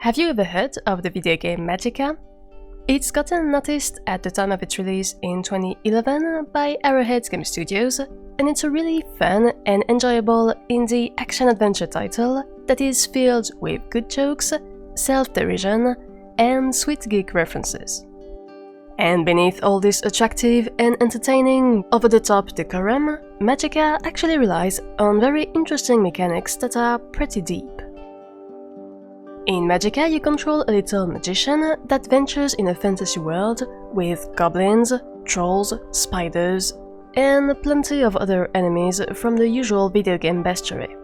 Have you ever heard of the video game Magicka? It's gotten noticed at the time of its release in 2011 by Arrowhead Game Studios, and it's a really fun and enjoyable indie action-adventure title that is filled with good jokes, self-derision, and sweet geek references. And beneath all this attractive and entertaining over-the-top decorum, Magicka actually relies on very interesting mechanics that are pretty deep. In Magicka, you control a little magician that ventures in a fantasy world with goblins, trolls, spiders, and plenty of other enemies from the usual video game bestiary.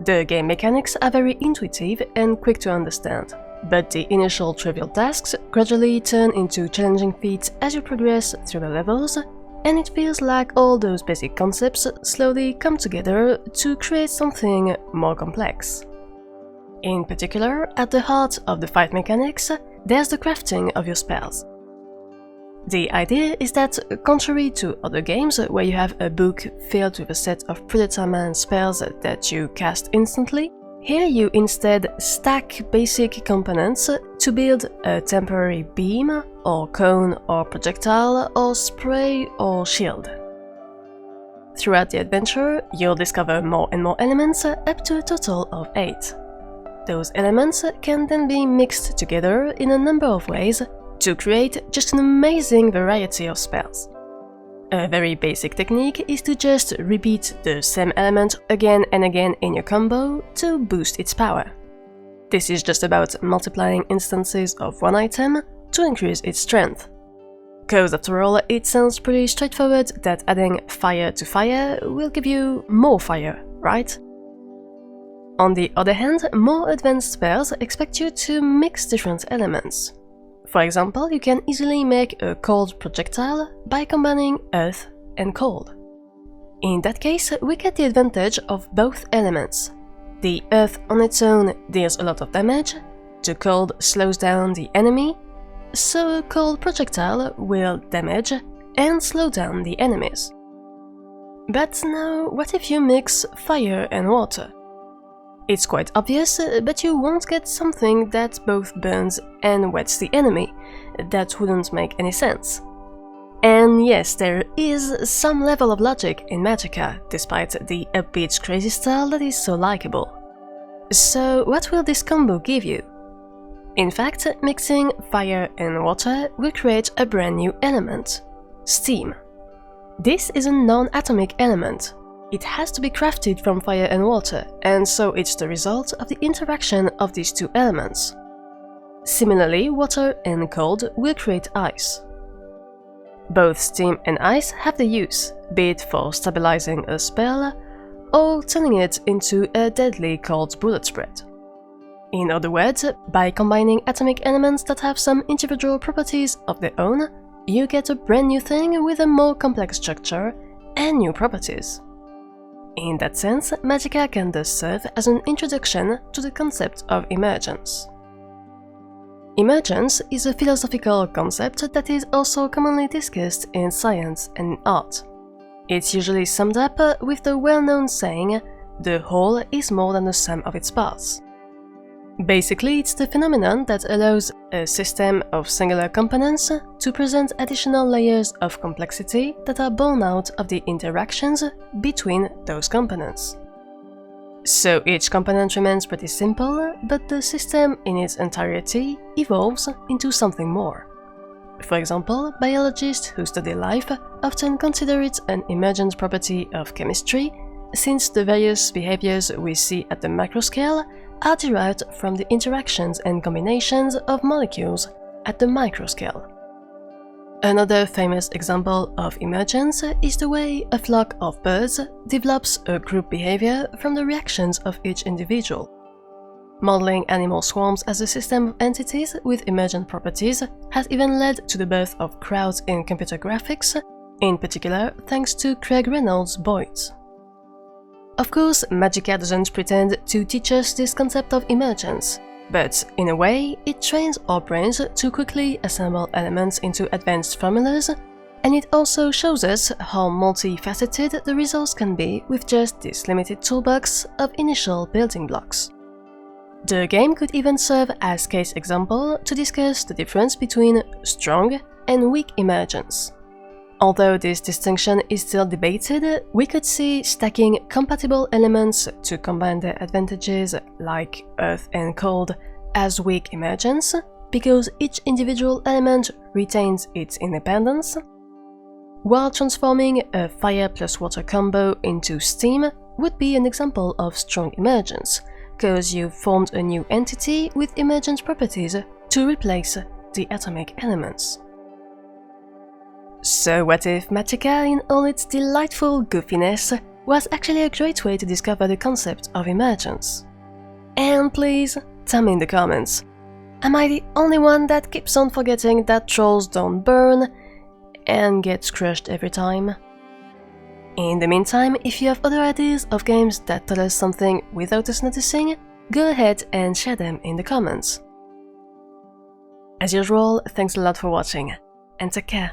The game mechanics are very intuitive and quick to understand, but the initial trivial tasks gradually turn into challenging feats as you progress through the levels, and it feels like all those basic concepts slowly come together to create something more complex. In particular, at the heart of the fight mechanics, there's the crafting of your spells. The idea is that, contrary to other games where you have a book filled with a set of predetermined spells that you cast instantly, here you instead stack basic components to build a temporary beam, or cone, or projectile, or spray, or shield. Throughout the adventure, you'll discover more and more elements, up to a total of 8. Those elements can then be mixed together in a number of ways to create just an amazing variety of spells. A very basic technique is to just repeat the same element again and again in your combo to boost its power. This is just about multiplying instances of one item to increase its strength. Cause after all, it sounds pretty straightforward that adding fire to fire will give you more fire, right? On the other hand, more advanced spells expect you to mix different elements. For example, you can easily make a cold projectile by combining earth and cold. In that case, we get the advantage of both elements. The earth on its own deals a lot of damage, the cold slows down the enemy, so a cold projectile will damage and slow down the enemies. But now, what if you mix fire and water? It's quite obvious, but you won't get something that both burns and wets the enemy. That wouldn't make any sense. And yes, there is some level of logic in Magicka, despite the upbeat crazy style that is so likable. So what will this combo give you? In fact, mixing fire and water will create a brand new element: steam. This is a non-atomic element. It has to be crafted from fire and water, and so it's the result of the interaction of these two elements. Similarly, water and cold will create ice. Both steam and ice have their use, be it for stabilizing a spell, or turning it into a deadly cold bullet spread. In other words, by combining atomic elements that have some individual properties of their own, you get a brand new thing with a more complex structure and new properties. In that sense, Magicka can thus serve as an introduction to the concept of emergence. Emergence is a philosophical concept that is also commonly discussed in science and art. It's usually summed up with the well-known saying, "The whole is more than the sum of its parts." Basically, it's the phenomenon that allows a system of singular components to present additional layers of complexity that are born out of the interactions between those components. So each component remains pretty simple, but the system in its entirety evolves into something more. For example, biologists who study life often consider it an emergent property of chemistry, since the various behaviors we see at the macroscale are derived from the interactions and combinations of molecules at the microscale. Another famous example of emergence is the way a flock of birds develops a group behavior from the reactions of each individual. Modeling animal swarms as a system of entities with emergent properties has even led to the birth of crowds in computer graphics, in particular thanks to Craig Reynolds' Boyd. Of course, Magicka doesn't pretend to teach us this concept of emergence, but in a way, it trains our brains to quickly assemble elements into advanced formulas, and it also shows us how multifaceted the results can be with just this limited toolbox of initial building blocks. The game could even serve as case example to discuss the difference between strong and weak emergence. Although this distinction is still debated, we could see stacking compatible elements to combine their advantages, like earth and cold, as weak emergence, because each individual element retains its independence, while transforming a fire plus water combo into steam would be an example of strong emergence, because you've formed a new entity with emergence properties to replace the atomic elements. So what if Magicka, in all its delightful goofiness, was actually a great way to discover the concept of emergence? And please, tell me in the comments, am I the only one that keeps on forgetting that trolls don't burn and gets crushed every time? In the meantime, if you have other ideas of games that tell us something without us noticing, go ahead and share them in the comments. As usual, thanks a lot for watching, and take care.